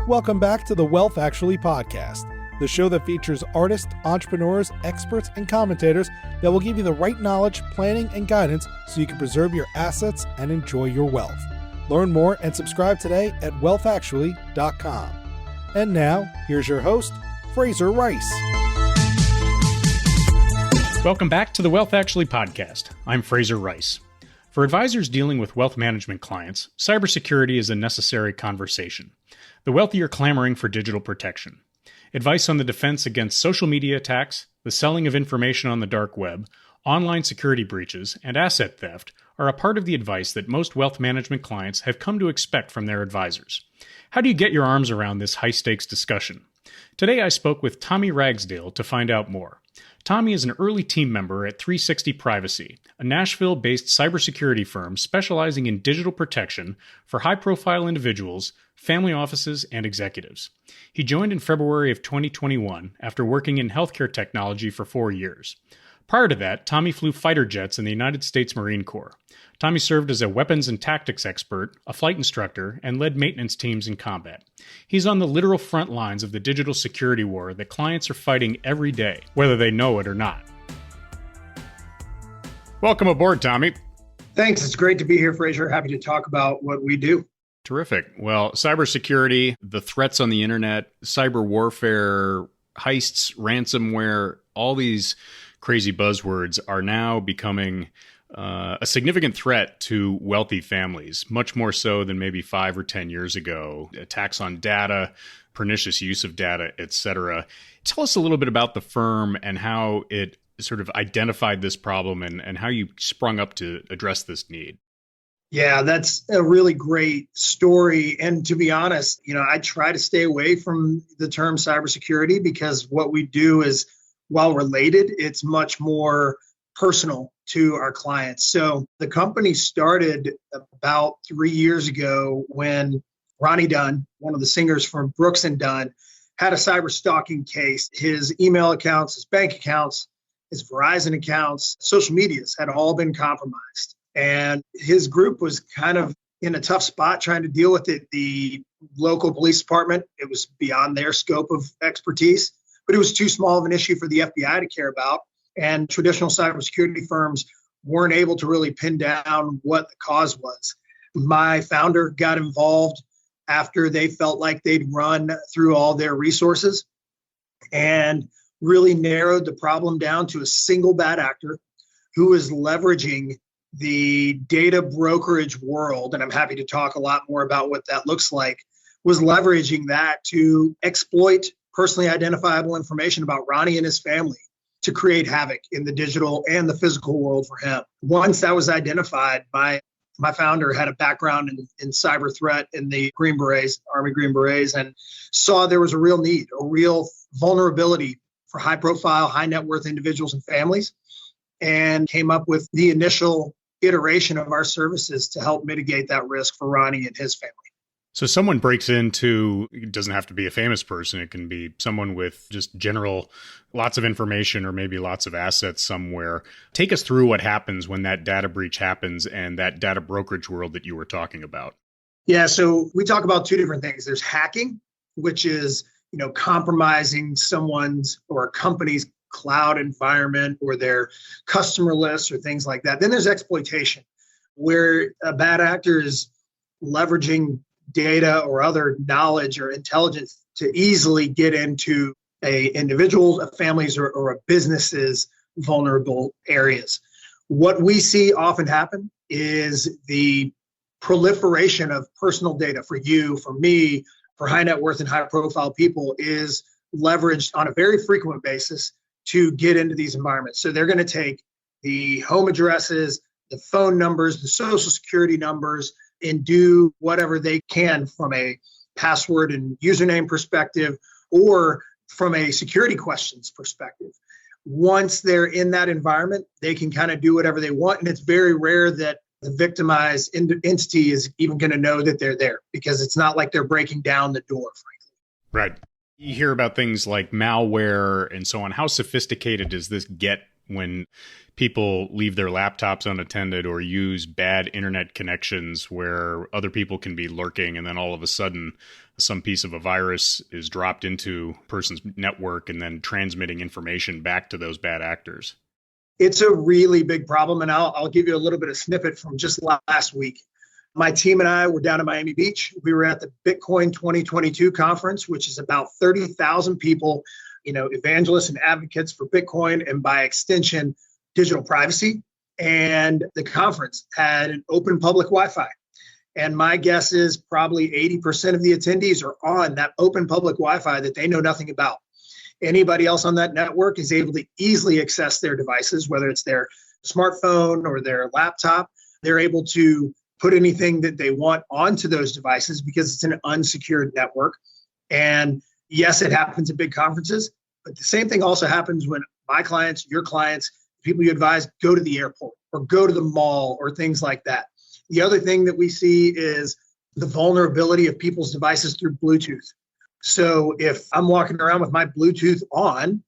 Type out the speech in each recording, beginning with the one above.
Welcome back to the Wealth Actually podcast, the show that features artists, entrepreneurs, experts, and commentators that will give you the right knowledge, planning, and guidance so you can preserve your assets and enjoy your wealth. Learn more and subscribe today at wealthactually.com. And now, here's your host, Fraser Rice. Welcome back to the Wealth Actually podcast. I'm Fraser Rice. For advisors dealing with wealth management clients, cybersecurity is a necessary conversation. The wealthy are clamoring for digital protection. Advice on the defense against social media attacks, the selling of information on the dark web, online security breaches, and asset theft are a part of the advice that most wealth management clients have come to expect from their advisors. How do you get your arms around this high-stakes discussion? Today I spoke with Tom Ragsdale to find out more. Tommy is an early team member at 360 Privacy, a Nashville-based cybersecurity firm specializing in digital protection for high-profile individuals, family offices, and executives. He joined in February of 2021 after working in healthcare technology for 4 years. Prior to that, Tommy flew fighter jets in the United States Marine Corps. Tommy served as a weapons and tactics expert, a flight instructor, and led maintenance teams in combat. He's on the literal front lines of the digital security war that clients are fighting every day, whether they know it or not. Welcome aboard, Tommy. Thanks. It's great to be here, Fraser. Happy to talk about what we do. Terrific. Well, cybersecurity, the threats on the internet, cyber warfare, heists, ransomware, all these crazy buzzwords are now becoming a significant threat to wealthy families, much more so than maybe 5 or 10 years ago. Attacks on data, pernicious use of data, etc. Tell us a little bit about the firm and how it sort of identified this problem and how you sprung up to address this need. Yeah, that's a really great story. And to be honest, I try to stay away from the term cybersecurity because what we do is, while related, it's much more personal to our clients. So the company started about 3 years ago when Ronnie Dunn, one of the singers from Brooks and Dunn, had a cyber stalking case. His email accounts, his bank accounts, his Verizon accounts, social medias had all been compromised. And his group was kind of in a tough spot trying to deal with it. The local police department, it was beyond their scope of expertise, but it was too small of an issue for the FBI to care about. And traditional cybersecurity firms weren't able to really pin down what the cause was. My founder got involved after they felt like they'd run through all their resources and really narrowed the problem down to a single bad actor who was leveraging the data brokerage world. And I'm happy to talk a lot more about what that looks like, was leveraging that to exploit personally identifiable information about Ronnie and his family to create havoc in the digital and the physical world for him. Once that was identified, my founder had a background in cyber threat in the Green Berets, Army Green Berets, and saw there was a real need, a real vulnerability for high profile, high net worth individuals and families, and came up with the initial iteration of our services to help mitigate that risk for Ronnie and his family. So someone breaks into, it doesn't have to be a famous person, it can be someone with just general, lots of information or maybe lots of assets somewhere. Take us through what happens when that data breach happens and that data brokerage world that you were talking about. Yeah, so we talk about two different things. There's hacking, which is, compromising someone's or a company's cloud environment or their customer lists or things like that. Then there's exploitation, where a bad actor is leveraging data or other knowledge or intelligence to easily get into a individual, a family's, or a business's vulnerable areas. What we see often happen is the proliferation of personal data for you, for me, for high net worth and high profile people is leveraged on a very frequent basis to get into these environments. So they're going to take the home addresses, the phone numbers, the social security numbers, and do whatever they can from a password and username perspective or from a security questions perspective. Once they're in that environment, they can kind of do whatever they want. And it's very rare that the victimized entity is even going to know that they're there because it's not like they're breaking down the door, frankly. Right. You hear about things like malware and so on. How sophisticated does this get when people leave their laptops unattended or use bad internet connections where other people can be lurking and then all of a sudden some piece of a virus is dropped into a person's network and then transmitting information back to those bad actors? It's a really big problem. And I'll give you a little bit of snippet from just last week. My team and I were down in Miami Beach. We were at the Bitcoin 2022 conference, which is about 30,000 people, evangelists and advocates for Bitcoin and by extension, digital privacy. And the conference had an open public Wi-Fi. And my guess is probably 80% of the attendees are on that open public Wi-Fi that they know nothing about. Anybody else on that network is able to easily access their devices, whether it's their smartphone or their laptop. They're able to put anything that they want onto those devices because it's an unsecured network. And yes, it happens at big conferences, but the same thing also happens when my clients, your clients, people you advise go to the airport or go to the mall or things like that. The other thing that we see is the vulnerability of people's devices through Bluetooth. So if I'm walking around with my Bluetooth on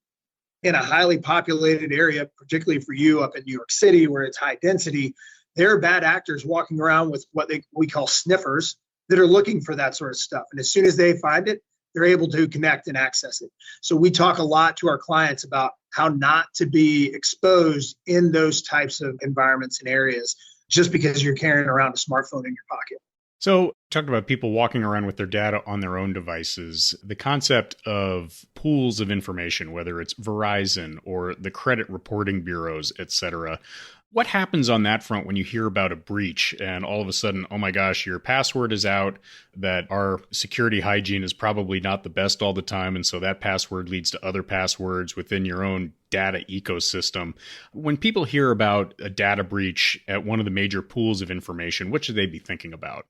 in a highly populated area, particularly for you up in New York City where it's high density, there are bad actors walking around with what we call sniffers that are looking for that sort of stuff. And as soon as they find it, they're able to connect and access it. So we talk a lot to our clients about how not to be exposed in those types of environments and areas just because you're carrying around a smartphone in your pocket. So, talked about people walking around with their data on their own devices. The concept of pools of information, whether it's Verizon or the credit reporting bureaus, et cetera. What happens on that front when you hear about a breach and all of a sudden, oh my gosh, your password is out, that our security hygiene is probably not the best all the time, and so that password leads to other passwords within your own data ecosystem. When people hear about a data breach at one of the major pools of information, what should they be thinking about?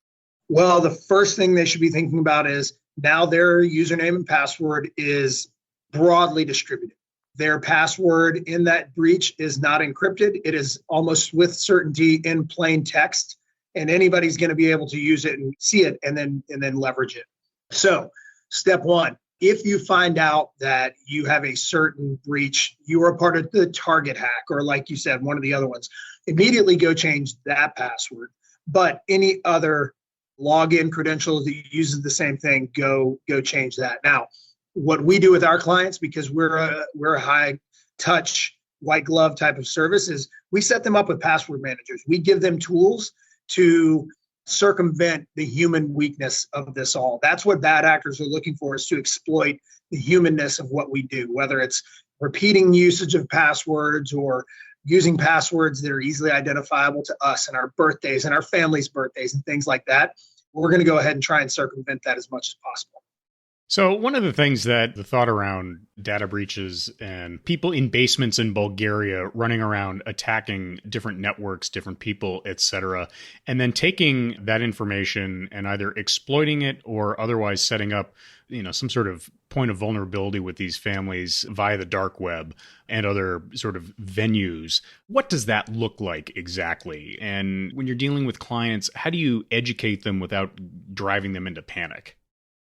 Well, the first thing they should be thinking about is now their username and password is broadly distributed. Their password in that breach is not encrypted. It is almost with certainty in plain text, and anybody's going to be able to use it and see it and then leverage it. So, step one, if you find out that you have a certain breach, you are part of the target hack, or like you said, one of the other ones, immediately go change that password. But any other login credentials that uses the same thing, go change that. Now, what we do with our clients, because we're a high touch, white glove type of service, is we set them up with password managers. We give them tools to circumvent the human weakness of this all. That's what bad actors are looking for, is to exploit the humanness of what we do, whether it's repeating usage of passwords or using passwords that are easily identifiable to us and our birthdays and our family's birthdays and things like that. We're going to go ahead and try and circumvent that as much as possible. So one of the things that the thought around data breaches and people in basements in Bulgaria running around attacking different networks, different people, et cetera, and then taking that information and either exploiting it or otherwise setting up, some sort of point of vulnerability with these families via the dark web and other sort of venues. What does that look like exactly? And when you're dealing with clients, how do you educate them without driving them into panic?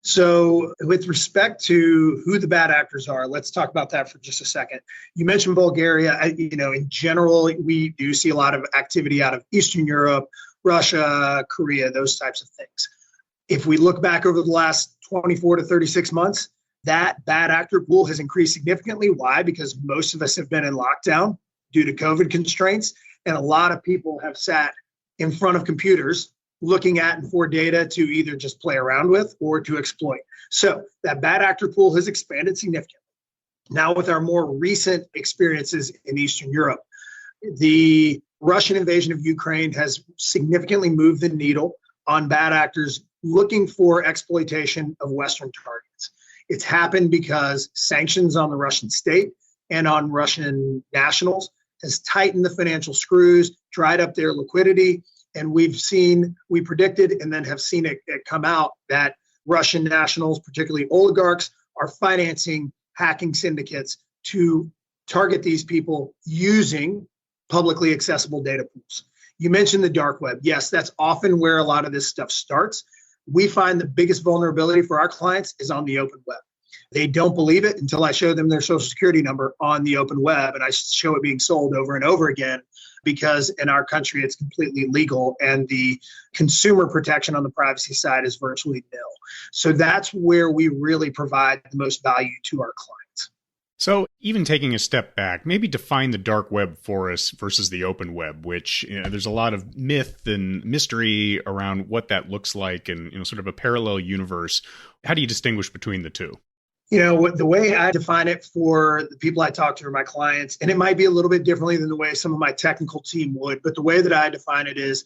So with respect to who the bad actors are, let's talk about that for just a second. You mentioned Bulgaria. In general, we do see a lot of activity out of Eastern Europe, Russia, Korea, those types of things. If we look back over the last 24 to 36 months, that bad actor pool has increased significantly. Why? Because most of us have been in lockdown due to COVID constraints, and a lot of people have sat in front of computers looking at and for data to either just play around with or to exploit. So that bad actor pool has expanded significantly. Now, with our more recent experiences in Eastern Europe, the Russian invasion of Ukraine has significantly moved the needle on bad actors looking for exploitation of Western targets. It's happened because sanctions on the Russian state and on Russian nationals has tightened the financial screws, dried up their liquidity. And we predicted and then have seen it come out that Russian nationals, particularly oligarchs, are financing hacking syndicates to target these people using publicly accessible data pools. You mentioned the dark web. Yes, that's often where a lot of this stuff starts. We find the biggest vulnerability for our clients is on the open web. They don't believe it until I show them their social security number on the open web, and I show it being sold over and over again, because in our country, it's completely legal and the consumer protection on the privacy side is virtually nil. So that's where we really provide the most value to our clients. So even taking a step back, maybe define the dark web for us versus the open web, which there's a lot of myth and mystery around what that looks like and sort of a parallel universe. How do you distinguish between the two? The way I define it for the people I talk to or my clients, and it might be a little bit differently than the way some of my technical team would, but the way that I define it is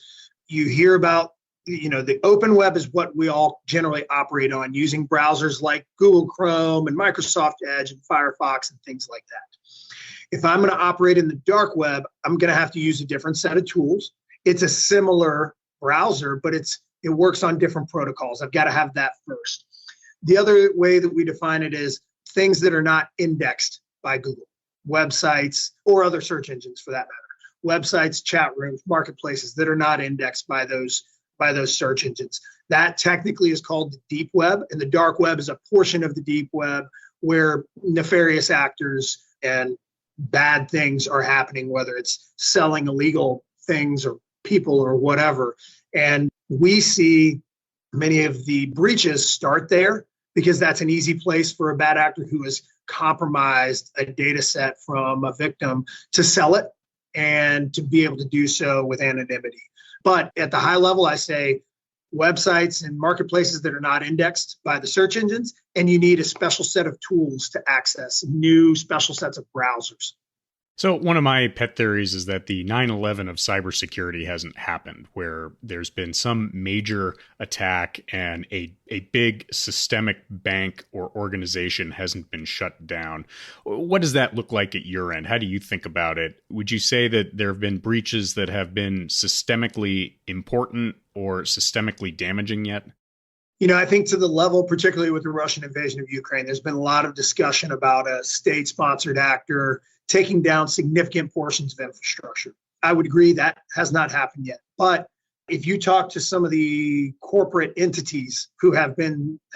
you hear about, the open web is what we all generally operate on using browsers like Google Chrome and Microsoft Edge and Firefox and things like that. If I'm going to operate in the dark web, I'm going to have to use a different set of tools. It's a similar browser, but it works on different protocols. I've got to have that first. The other way that we define it is things that are not indexed by Google, websites or other search engines for that matter, websites, chat rooms, marketplaces that are not indexed by those search engines. That technically is called the deep web, and the dark web is a portion of the deep web where nefarious actors and bad things are happening, whether it's selling illegal things or people or whatever. And we see many of the breaches start there because that's an easy place for a bad actor who has compromised a data set from a victim to sell it and to be able to do so with anonymity. But at the high level, I say websites and marketplaces that are not indexed by the search engines, and you need a special set of tools to access new special sets of browsers. So one of my pet theories is that the 9/11 of cybersecurity hasn't happened, where there's been some major attack and a big systemic bank or organization hasn't been shut down. What does that look like at your end? How do you think about it? Would you say that there have been breaches that have been systemically important or systemically damaging yet? I think to the level, particularly with the Russian invasion of Ukraine, there's been a lot of discussion about a state-sponsored actor taking down significant portions of infrastructure. I would agree that has not happened yet. But if you talk to some of the corporate entities who have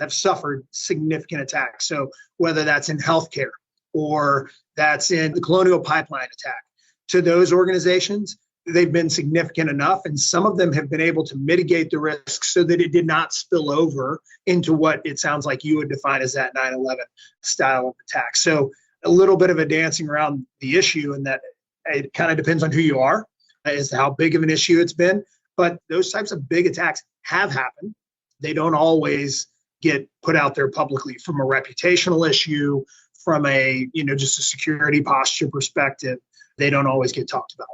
suffered significant attacks, so whether that's in healthcare or that's in the Colonial Pipeline attack, to those organizations, they've been significant enough, and some of them have been able to mitigate the risk so that it did not spill over into what it sounds like you would define as that 9/11 style of attack. So a little bit of a dancing around the issue, and that it kind of depends on who you are as to how big of an issue it's been. But those types of big attacks have happened. They don't always get put out there publicly from a reputational issue, from a, just a security posture perspective. They don't always get talked about.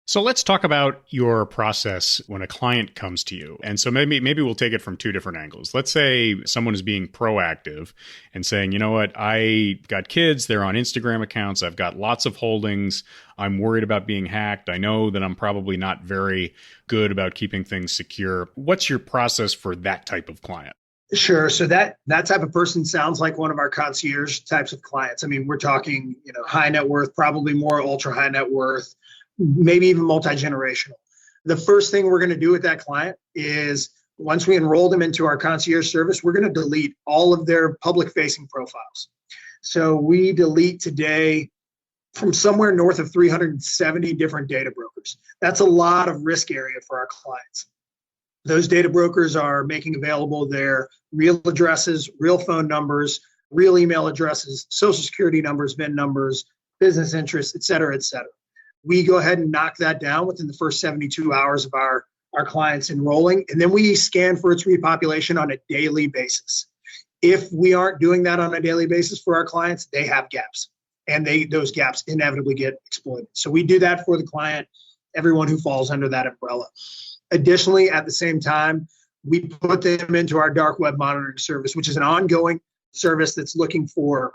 So let's talk about your process when a client comes to you. And so maybe we'll take it from two different angles. Let's say someone is being proactive and saying, you know what, I got kids, they're on Instagram accounts, I've got lots of holdings, I'm worried about being hacked, I know that I'm probably not very good about keeping things secure. What's your process for that type of client? Sure. So that type of person sounds like one of our concierge types of clients. I mean, we're talking, high net worth, probably more ultra high net worth, maybe even multi-generational. The first thing we're going to do with that client is once we enroll them into our concierge service, we're going to delete all of their public-facing profiles. So we delete today from somewhere north of 370 different data brokers. That's a lot of risk area for our clients. Those data brokers are making available their real addresses, real phone numbers, real email addresses, social security numbers, VIN numbers, business interests, et cetera, et cetera. We go ahead and knock that down within the first 72 hours of our clients enrolling, and then we scan for its repopulation on a daily basis. If we aren't doing that on a daily basis for our clients, they have gaps, and those gaps inevitably get exploited. So we do that for the client, everyone who falls under that umbrella. Additionally, at the same time, we put them into our dark web monitoring service, which is an ongoing service that's looking for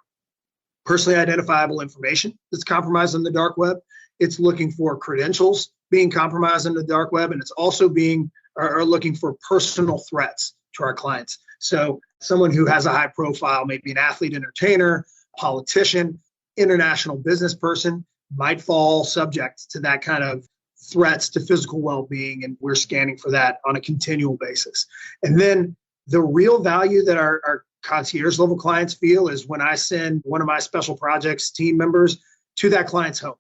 personally identifiable information that's compromised on the dark web. It's looking for credentials being compromised on the dark web, and it's also looking for personal threats to our clients. So someone who has a high profile, maybe an athlete, entertainer, politician, international business person, might fall subject to that kind of threats to physical well-being, and we're scanning for that on a continual basis. And then the real value that our concierge level clients feel is when I send one of my special projects team members to that client's home.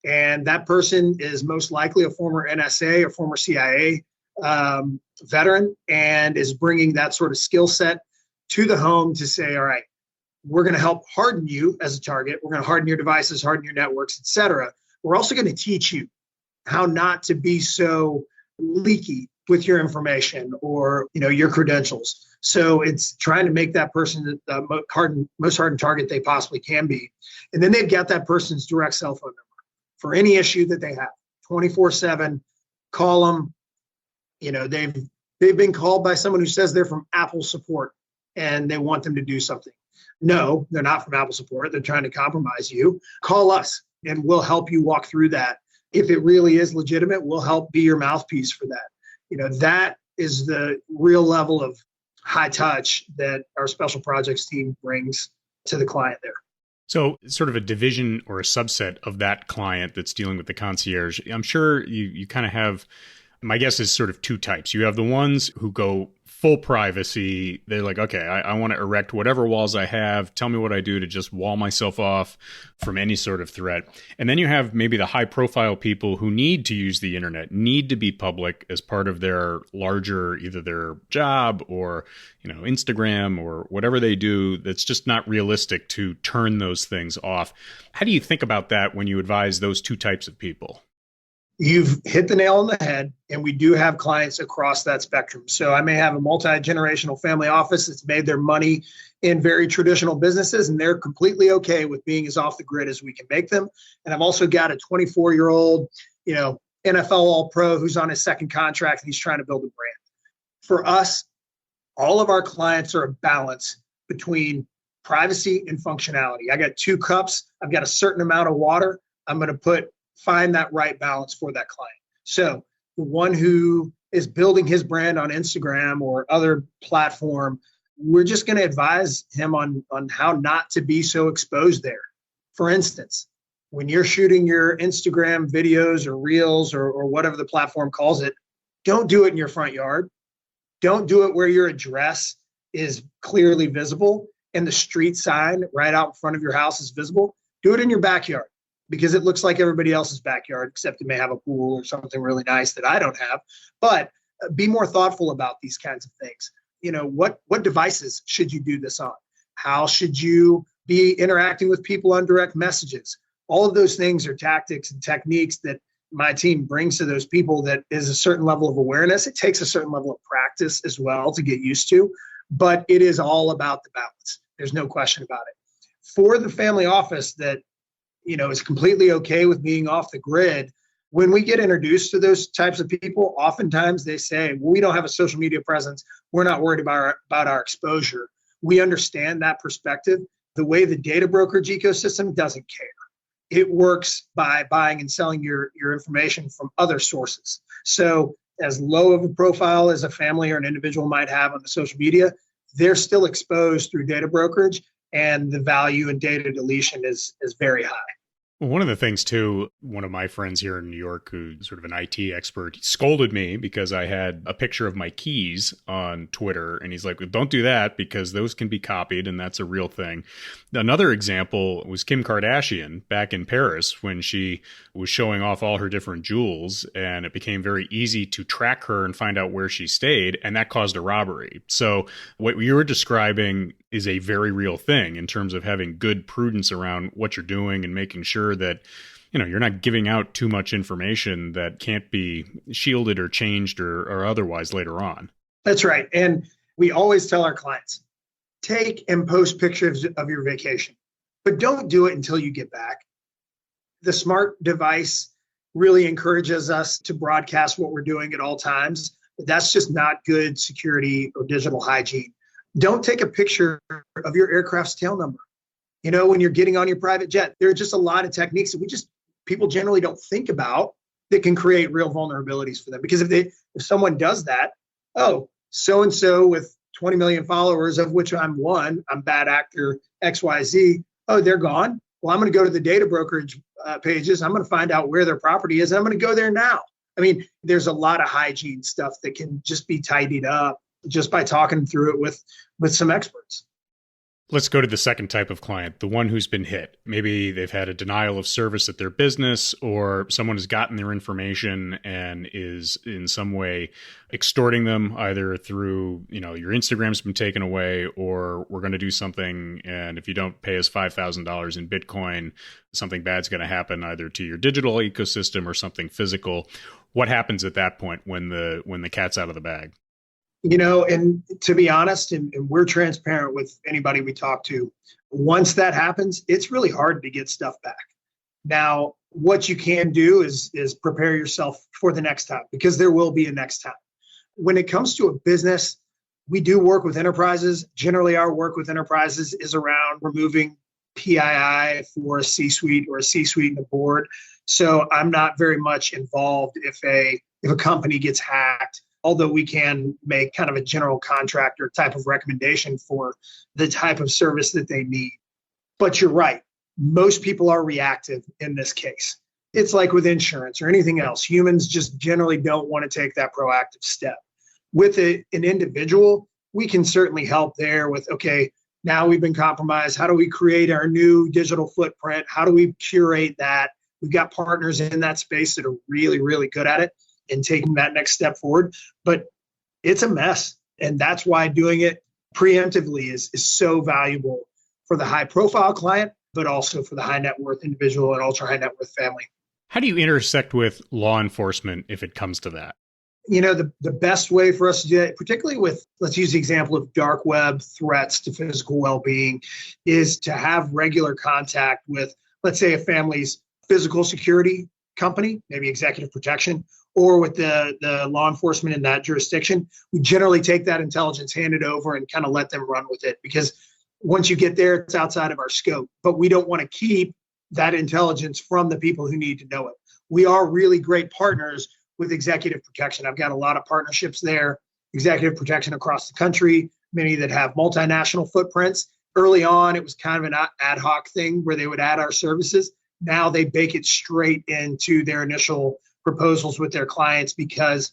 And that person is most likely a former NSA or former CIA veteran and is bringing that sort of skill set to the home to say, all right, we're going to help harden you as a target. We're going to harden your devices, harden your networks, et cetera. We're also going to teach you how not to be so leaky with your information or, your credentials. So it's trying to make that person the most hardened target they possibly can be. And then they've got that person's direct cell phone number for any issue that they have. 24/7, call them. They've been called by someone who says they're from Apple support and they want them to do something. No, they're not from Apple support. They're trying to compromise you. Call us and we'll help you walk through that. If it really is legitimate, we'll help be your mouthpiece for that. That is the real level of high touch that our special projects team brings to the client there. So sort of a division or a subset of that client that's dealing with the concierge, I'm sure you kind of have, my guess is sort of two types. You have the ones who go full privacy. They're like, okay, I want to erect whatever walls I have. Tell me what I do to just wall myself off from any sort of threat. And then you have maybe the high profile people who need to use the internet, need to be public as part of their larger, either their job or, Instagram or whatever they do. That's just not realistic to turn those things off. How do you think about that when you advise those two types of people? You've hit the nail on the head, and we do have clients across that spectrum. So I may have a multi-generational family office that's made their money in very traditional businesses, and they're completely okay with being as off the grid as we can make them. And I've also got a 24-year-old, NFL All-Pro who's on his second contract, and he's trying to build a brand. For us, all of our clients are a balance between privacy and functionality. I got 2 cups. I've got a certain amount of water. I'm going to find that right balance for that client. So the one who is building his brand on Instagram or other platform, we're just going to advise him on how not to be so exposed there. For instance, when you're shooting your Instagram videos or reels or whatever the platform calls it, don't do it in your front yard. Don't do it where your address is clearly visible and the street sign right out in front of your house is visible. Do it in your backyard, because it looks like everybody else's backyard, except it may have a pool or something really nice that I don't have. But be more thoughtful about these kinds of things. What devices should you do this on? How should you be interacting with people on direct messages? All of those things are tactics and techniques that my team brings to those people that is a certain level of awareness. It takes a certain level of practice as well to get used to, but it is all about the balance. There's no question about it. For the family office that is completely okay with being off the grid, when we get introduced to those types of people, oftentimes they say, well, we don't have a social media presence. We're not worried about our exposure. We understand that perspective. The way the data brokerage ecosystem doesn't care. It works by buying and selling your information from other sources. So as low of a profile as a family or an individual might have on the social media, they're still exposed through data brokerage, and the value in data deletion is very high. Well, one of the things, too, one of my friends here in New York, who's sort of an IT expert, he scolded me because I had a picture of my keys on Twitter. And he's like, well, don't do that because those can be copied and that's a real thing. Another example was Kim Kardashian back in Paris when she was showing off all her different jewels. And it became very easy to track her and find out where she stayed. And that caused a robbery. So what you were describing is a very real thing in terms of having good prudence around what you're doing and making sure that, you're not giving out too much information that can't be shielded or changed or otherwise later on. That's right. And we always tell our clients, take and post pictures of your vacation, but don't do it until you get back. The smart device really encourages us to broadcast what we're doing at all times, but that's just not good security or digital hygiene. Don't take a picture of your aircraft's tail number. When you're getting on your private jet, there are just a lot of techniques that people generally don't think about that can create real vulnerabilities for them. Because if someone does that, so-and-so with 20 million followers, of which I'm one, I'm bad actor XYZ, they're gone. Well, I'm going to go to the data brokerage pages. I'm going to find out where their property is. And I'm going to go there now. I mean, there's a lot of hygiene stuff that can just be tidied up just by talking through it with some experts. Let's go to the second type of client, the one who's been hit. Maybe they've had a denial of service at their business, or someone has gotten their information and is in some way extorting them, either through, your Instagram's been taken away, or we're going to do something, and if you don't pay us $5,000 in Bitcoin, something bad's going to happen either to your digital ecosystem or something physical. What happens at that point when the cat's out of the bag? And to be honest, and we're transparent with anybody we talk to, once that happens, it's really hard to get stuff back. Now, what you can do is prepare yourself for the next time, because there will be a next time. When it comes to a business, we do work with enterprises. Generally, our work with enterprises is around removing PII for a C-suite or a C-suite and a board. So I'm not very much involved if a company gets hacked, although we can make kind of a general contractor type of recommendation for the type of service that they need. But you're right. Most people are reactive in this case. It's like with insurance or anything else. Humans just generally don't want to take that proactive step. With an individual, we can certainly help there with, okay, now we've been compromised. How do we create our new digital footprint? How do we curate that? We've got partners in that space that are really, really good at it and taking that next step forward. But it's a mess. And that's why doing it preemptively is so valuable for the high profile client, but also for the high net worth individual and ultra high net worth family. How do you intersect with law enforcement if it comes to that? The best way for us to do that, particularly with, let's use the example of dark web threats to physical well-being, is to have regular contact with, let's say, a family's physical security company, maybe executive protection, or with the law enforcement in that jurisdiction. We generally take that intelligence, hand it over, and kind of let them run with it, because once you get there, it's outside of our scope. But we don't want to keep that intelligence from the people who need to know it. We are really great partners with executive protection. I've got a lot of partnerships there, executive protection across the country, many that have multinational footprints. Early on, it was kind of an ad hoc thing where they would add our services. Now they bake it straight into their initial proposals with their clients, because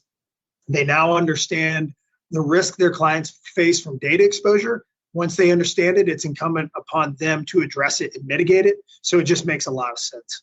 they now understand the risk their clients face from data exposure. Once they understand it, it's incumbent upon them to address it and mitigate it. So it just makes a lot of sense.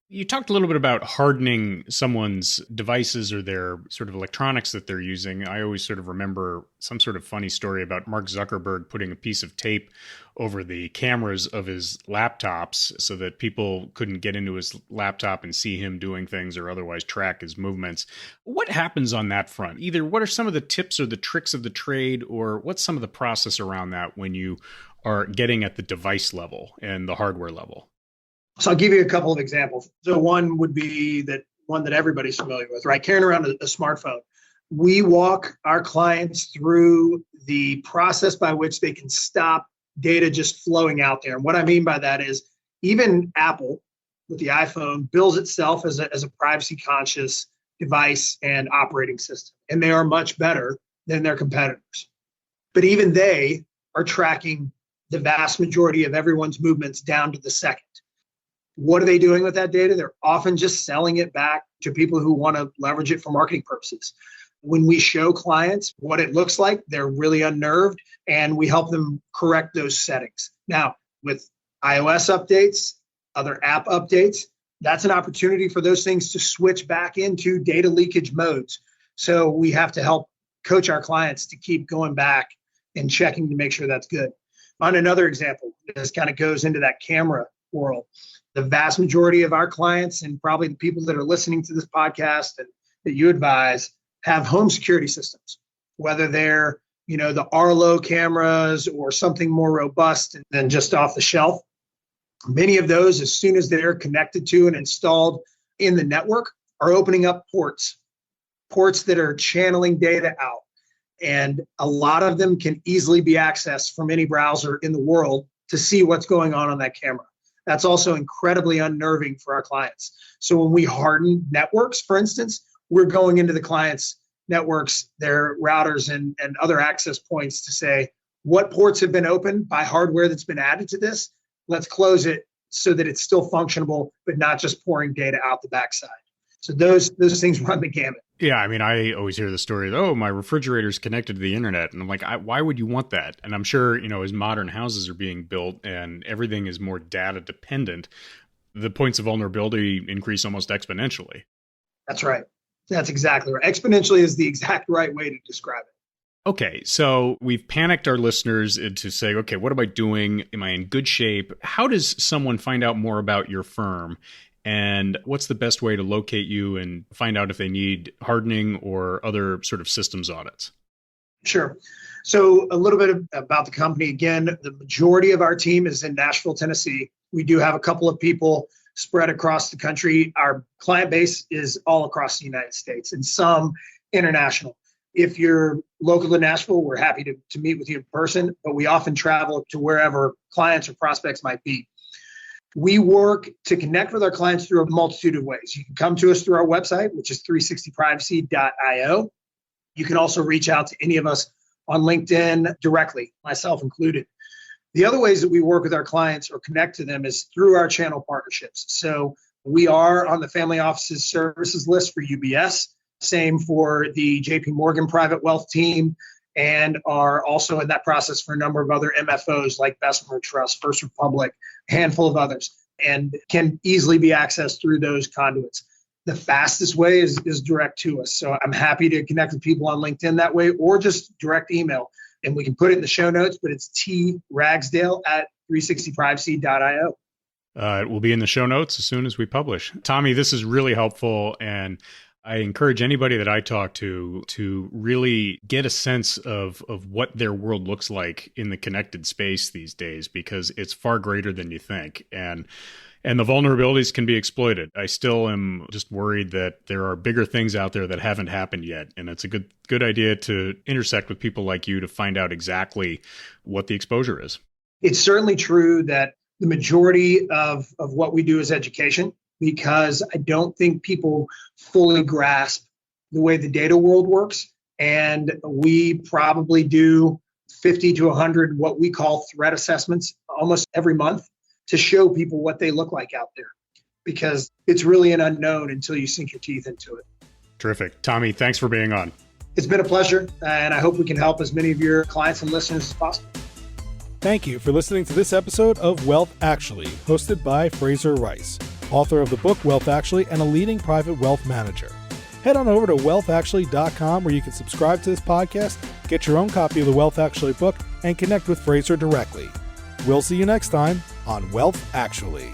You talked a little bit about hardening someone's devices or their sort of electronics that they're using. I always sort of remember some sort of funny story about Mark Zuckerberg putting a piece of tape over the cameras of his laptops so that people couldn't get into his laptop and see him doing things or otherwise track his movements. What happens on that front? Either what are some of the tips or the tricks of the trade, or what's some of the process around that when you are getting at the device level and the hardware level? So I'll give you a couple of examples. So one would be that one that everybody's familiar with, right? Carrying around a smartphone. We walk our clients through the process by which they can stop data just flowing out there. And what I mean by that is even Apple with the iPhone bills itself as a privacy conscious device and operating system. And they are much better than their competitors. But even they are tracking the vast majority of everyone's movements down to the second. What are they doing with that data? They're often just selling it back to people who want to leverage it for marketing purposes. When we show clients what it looks like, they're really unnerved, and we help them correct those settings. Now, with iOS updates, other app updates, that's an opportunity for those things to switch back into data leakage modes. So we have to help coach our clients to keep going back and checking to make sure that's good. On another example, this kind of goes into that camera world. The vast majority of our clients, and probably the people that are listening to this podcast and that you advise, have home security systems, whether they're, the Arlo cameras or something more robust than just off the shelf. Many of those, as soon as they're connected to and installed in the network, are opening up ports that are channeling data out. And a lot of them can easily be accessed from any browser in the world to see what's going on that camera. That's also incredibly unnerving for our clients. So when we harden networks, for instance, we're going into the client's networks, their routers and other access points to say, what ports have been opened by hardware that's been added to this? Let's close it so that it's still functionable, but not just pouring data out the backside. So those things run the gamut. Yeah, I mean, I always hear the story, oh, my refrigerator's connected to the internet. And I'm like, why would you want that? And I'm sure, as modern houses are being built and everything is more data dependent, the points of vulnerability increase almost exponentially. That's right. That's exactly right. Exponentially is the exact right way to describe it. Okay, so we've panicked our listeners into saying, okay, what am I doing? Am I in good shape? How does someone find out more about your firm? And what's the best way to locate you and find out if they need hardening or other sort of systems audits? Sure. So a little bit about the company. Again, the majority of our team is in Nashville, Tennessee. We do have a couple of people spread across the country. Our client base is all across the United States and some international. If you're local to Nashville, we're happy to meet with you in person, but we often travel to wherever clients or prospects might be. We work to connect with our clients through a multitude of ways. You can come to us through our website, which is 360privacy.io. You can also reach out to any of us on LinkedIn directly, myself included. The other ways that we work with our clients or connect to them is through our channel partnerships. So we are on the Family Offices Services list for UBS, same for the JP Morgan Private Wealth team, and are also in that process for a number of other MFOs like Bessemer Trust, First Republic, a handful of others, and can easily be accessed through those conduits. The fastest way is direct to us. So I'm happy to connect with people on LinkedIn that way, or just direct email. And we can put it in the show notes, but it's tragsdale@360privacy.io. It will be in the show notes as soon as we publish. Tommy, this is really helpful. And I encourage anybody that I talk to really get a sense of what their world looks like in the connected space these days, because it's far greater than you think. And the vulnerabilities can be exploited. I still am just worried that there are bigger things out there that haven't happened yet. And it's a good idea to intersect with people like you to find out exactly what the exposure is. It's certainly true that the majority of what we do is education, because I don't think people fully grasp the way the data world works. And we probably do 50 to 100 what we call threat assessments almost every month to show people what they look like out there, because it's really an unknown until you sink your teeth into it. Terrific. Tommy, thanks for being on. It's been a pleasure, and I hope we can help as many of your clients and listeners as possible. Thank you for listening to this episode of Wealth Actually, hosted by Fraser Rice, author of the book Wealth Actually and a leading private wealth manager. Head on over to wealthactually.com where you can subscribe to this podcast, get your own copy of the Wealth Actually book, and connect with Fraser directly. We'll see you next time on Wealth Actually.